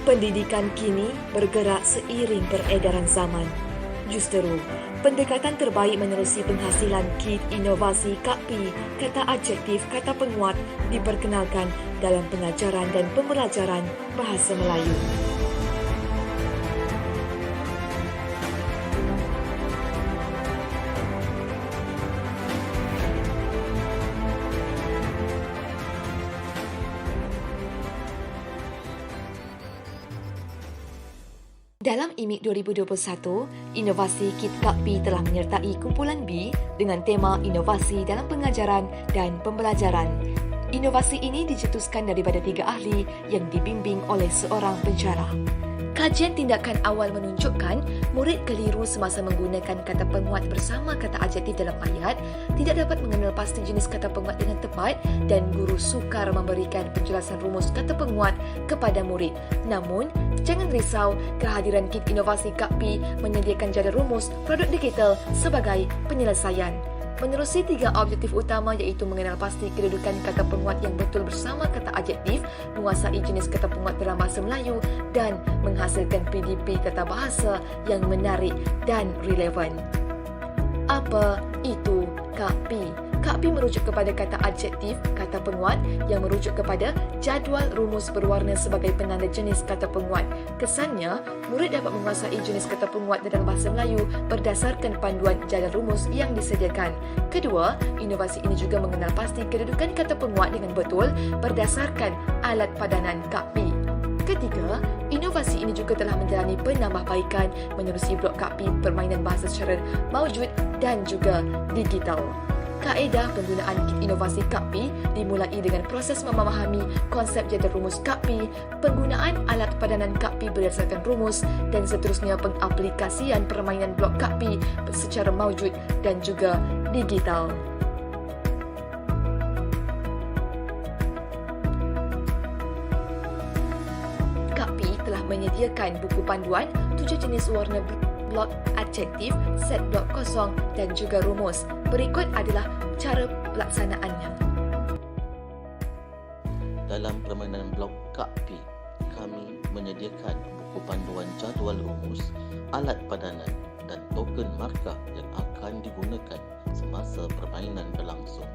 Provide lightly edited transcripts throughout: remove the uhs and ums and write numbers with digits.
Pendidikan kini bergerak seiring peredaran zaman. Justeru, pendekatan terbaik menerusi penghasilan kit inovasi KAPI, kata adjektif, kata penguat diperkenalkan dalam pengajaran dan pembelajaran bahasa Melayu. Dalam IMIK 2021, inovasi Kit KAPI telah menyertai kumpulan B dengan tema inovasi dalam pengajaran dan pembelajaran. Inovasi ini dicetuskan daripada 3 ahli yang dibimbing oleh seorang pensyarah. Kajian tindakan awal menunjukkan murid keliru semasa menggunakan kata penguat bersama kata adjektif dalam ayat, tidak dapat mengenal pasti jenis kata penguat dengan tepat dan guru sukar memberikan penjelasan rumus kata penguat kepada murid. Namun, jangan risau, kehadiran kit inovasi KAPI menyediakan jalan rumus produk digital sebagai penyelesaian. Menerusi 3 objektif utama iaitu mengenal pasti kedudukan kata penguat yang betul bersama kata adjektif, menguasai jenis kata penguat dalam bahasa Melayu dan menghasilkan PDP tata bahasa yang menarik dan relevan. Apa itu KAPI? KAPI merujuk kepada kata adjektif, kata penguat yang merujuk kepada jadual rumus berwarna sebagai penanda jenis kata penguat. Kesannya, murid dapat menguasai jenis kata penguat dalam bahasa Melayu berdasarkan panduan jalan rumus yang disediakan. Kedua, inovasi ini juga mengenal pasti kedudukan kata penguat dengan betul berdasarkan alat padanan KAPI. Ketiga, inovasi ini juga telah menjalani penambahbaikan menerusi blok KAPI permainan bahasa secara maujud dan juga digital. Kaedah penggunaan kit inovasi KAPI dimulai dengan proses memahami konsep jadual rumus KAPI, penggunaan alat padanan KAPI berdasarkan rumus dan seterusnya pengaplikasian permainan blok KAPI secara maujud dan juga digital. KAPI telah menyediakan buku panduan 7 jenis warna blok adjektif, set blok kosong dan juga rumus. Berikut adalah cara pelaksanaannya. Dalam permainan blok KAPI, kami menyediakan buku panduan jadual rumus, alat padanan dan token markah yang akan digunakan semasa permainan berlangsung.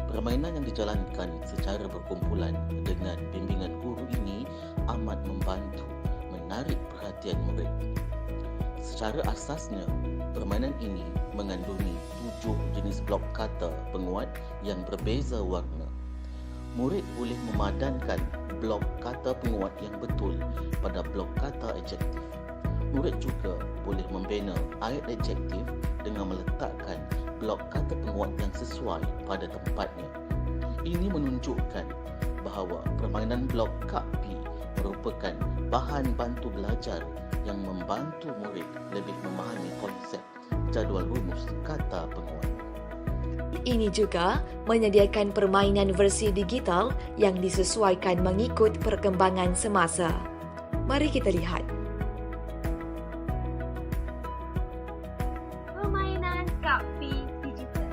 Permainan yang dijalankan secara berkumpulan dengan bimbingan guru ini amat membantu menarik perhatian murid. Secara asasnya, permainan ini mengandungi 7 jenis blok kata penguat yang berbeza warna. Murid boleh memadankan blok kata penguat yang betul pada blok kata adjektif. Murid juga boleh membina ayat adjektif dengan meletakkan blok kata penguat yang sesuai pada tempatnya. Ini menunjukkan bahawa permainan blok KAPI merupakan bahan bantu belajar yang membantu murid lebih memahami konsep jadual rumus kata penguat. Ini juga menyediakan permainan versi digital yang disesuaikan mengikut perkembangan semasa. Mari kita lihat. Permainan KAPI digital.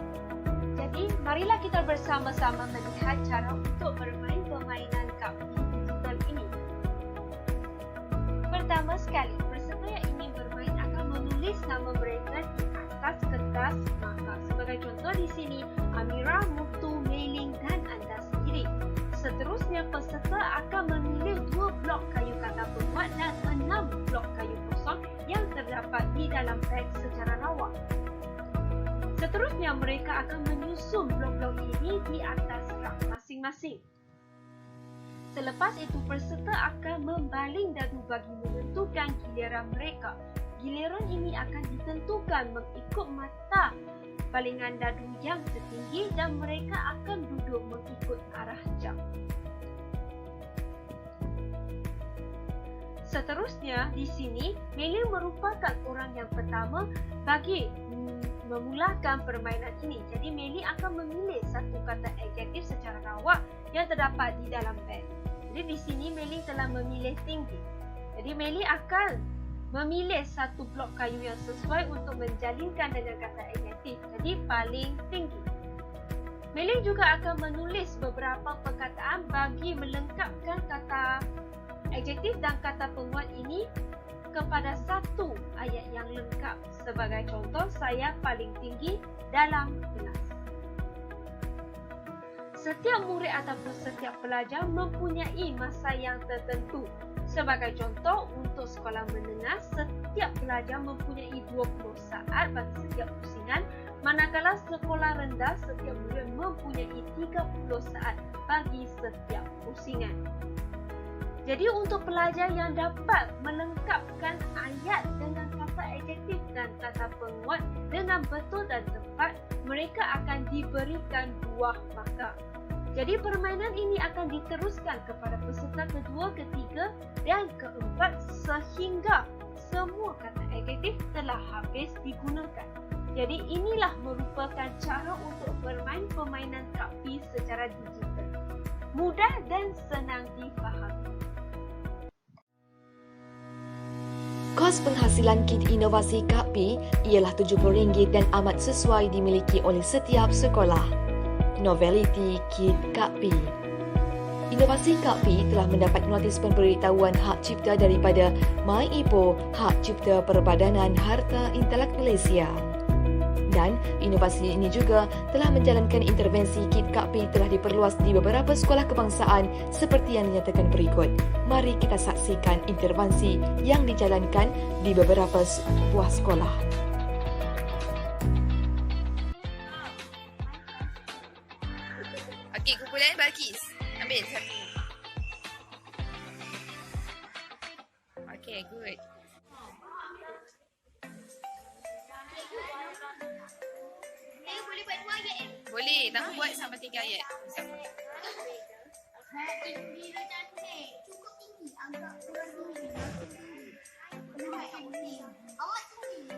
Jadi, marilah kita bersama-sama melihat cara untuk bermain permainan KAPI digital ini. Pertama sekali, peserta yang ingin bermain akan menulis nama mereka di atas kertas markah. Sebagai contoh di sini, Amira, Mutu, Mei-Ling dan anda sendiri. Seterusnya, peserta akan memilih 2 blok kayu kata penguat dan 6 blok kayu kosong yang terdapat di dalam beg secara rawak. Seterusnya, mereka akan menyusun blok-blok ini di atas rak masing-masing. Selepas itu, peserta akan membaling dadu bagi menentukan giliran mereka. Giliran ini akan ditentukan mengikut mata balingan dadu yang tertinggi dan mereka akan duduk mengikut arah jam. Seterusnya, di sini, Mei-Ling merupakan orang yang pertama bagi memulakan permainan ini. Jadi, Mei-Ling akan memilih satu kata adjektif secara rawak yang terdapat di dalam beg. Jadi di sini Mei-Ling telah memilih tinggi. Jadi Mei-Ling akan memilih satu blok kayu yang sesuai untuk menjalinkan dengan kata adjektif. Jadi paling tinggi. Mei-Ling juga akan menulis beberapa perkataan bagi melengkapkan kata adjektif dan kata penguat ini kepada satu ayat yang lengkap. Sebagai contoh, saya paling tinggi dalam kelas. Setiap murid ataupun setiap pelajar mempunyai masa yang tertentu. Sebagai contoh, untuk sekolah menengah, setiap pelajar mempunyai 20 saat bagi setiap pusingan, manakala sekolah rendah, setiap murid mempunyai 30 saat bagi setiap pusingan. Jadi untuk pelajar yang dapat melengkapkan ayat dengan kata adjektif dan kata penguat dengan betul dan tepat, mereka akan diberikan buah markah. Jadi permainan ini akan diteruskan kepada peserta kedua, ketiga dan keempat sehingga semua kata adjektif telah habis digunakan. Jadi inilah merupakan cara untuk bermain permainan Kak P secara digital. Mudah dan senang difahami. Kos penghasilan kit inovasi Kak P ialah RM70 dan amat sesuai dimiliki oleh setiap sekolah. Novelty Kit Kak P. Inovasi Kak P telah mendapat notis pemberitahuan hak cipta daripada MyIPO, Hak Cipta Perbadanan Harta Intelek Malaysia. Dan inovasi ini juga telah menjalankan intervensi kit Kak P telah diperluas di beberapa sekolah kebangsaan seperti yang dinyatakan berikut. Mari kita saksikan intervensi yang dijalankan di beberapa buah sekolah. Okey, kumpulan Balkis. Ambil satu. Okey, good. Boleh buat 2 ayat eh? Boleh, tapi buat sampai 3 ayat. Bila cantik. Cukup tinggi. Agak kurang tinggi. Awak tinggi. Awak tinggi.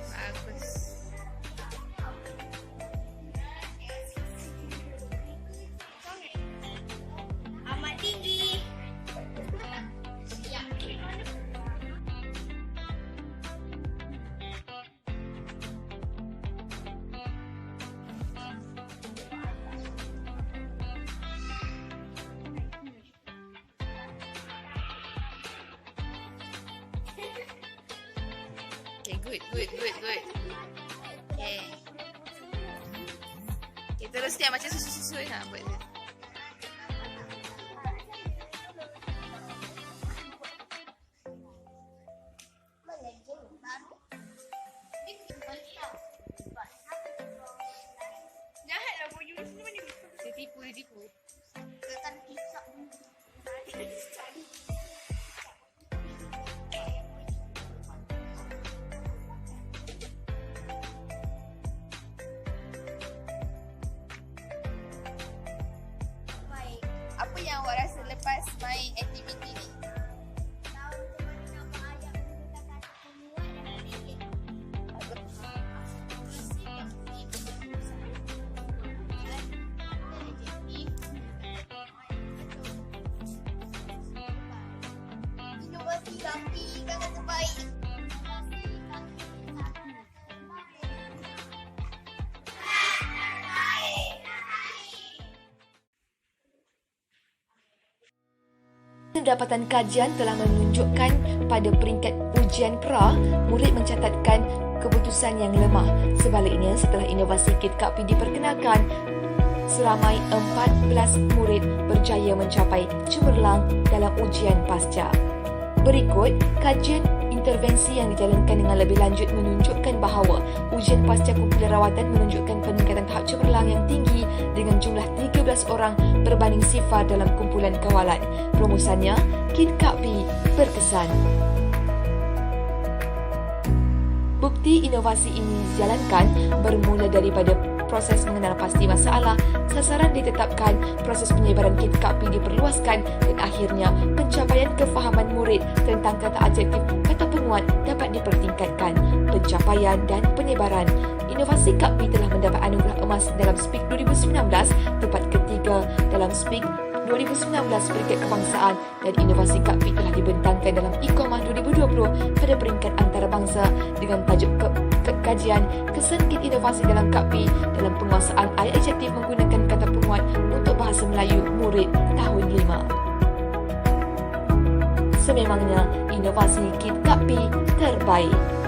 Bagus. Amat tinggi. Okay, good. Okay. Okay, terus dia macam susu-susu lah buat dia. Jahatlah boyu semua ni. Dia tipu. Tekan kisah. Baik. Apa yang awak rasa lepas main aktiviti ni? Tahu ke mana nama ayat menggunakan kata penguat dan adjektif. Isi yang inovasi kaki kakak terbaik. Pendapatan kajian telah menunjukkan pada peringkat ujian pra, murid mencatatkan keputusan yang lemah. Sebaliknya, setelah inovasi kit Kak P diperkenalkan, seramai 14 murid berjaya mencapai cemerlang dalam ujian pasca. Berikut, kajian intervensi yang dijalankan dengan lebih lanjut menunjukkan bahawa ujian pasca kumpulan rawatan menunjukkan peningkatan tahap cemerlang yang tinggi dengan jumlah 13 orang berbanding 0 dalam kumpulan kawalan. Rumusannya, kit Kak P berkesan. Bukti inovasi ini dijalankan bermula daripada proses mengenal pasti masalah, sasaran ditetapkan, proses penyebaran kit Kak P diperluaskan dan akhirnya pencapaian kefahaman murid tentang kata adjektif, kata penguat dapat dipertingkatkan. Pencapaian dan penyebaran. Inovasi Kak P telah mendapat anugerah emas dalam SPIK 2019, tempat ketiga dalam SPIK 2019 peringkat kebangsaan dan inovasi Kak P telah dibentangkan dalam e-commerce 2020 pada peringkat antarabangsa dengan tajuk kajian kesan kit inovasi dalam Kak P dalam penguasaan ayat adjektif menggunakan kata penguat untuk bahasa Melayu murid tahun 5. Sememangnya inovasi kit Kak P terbaik.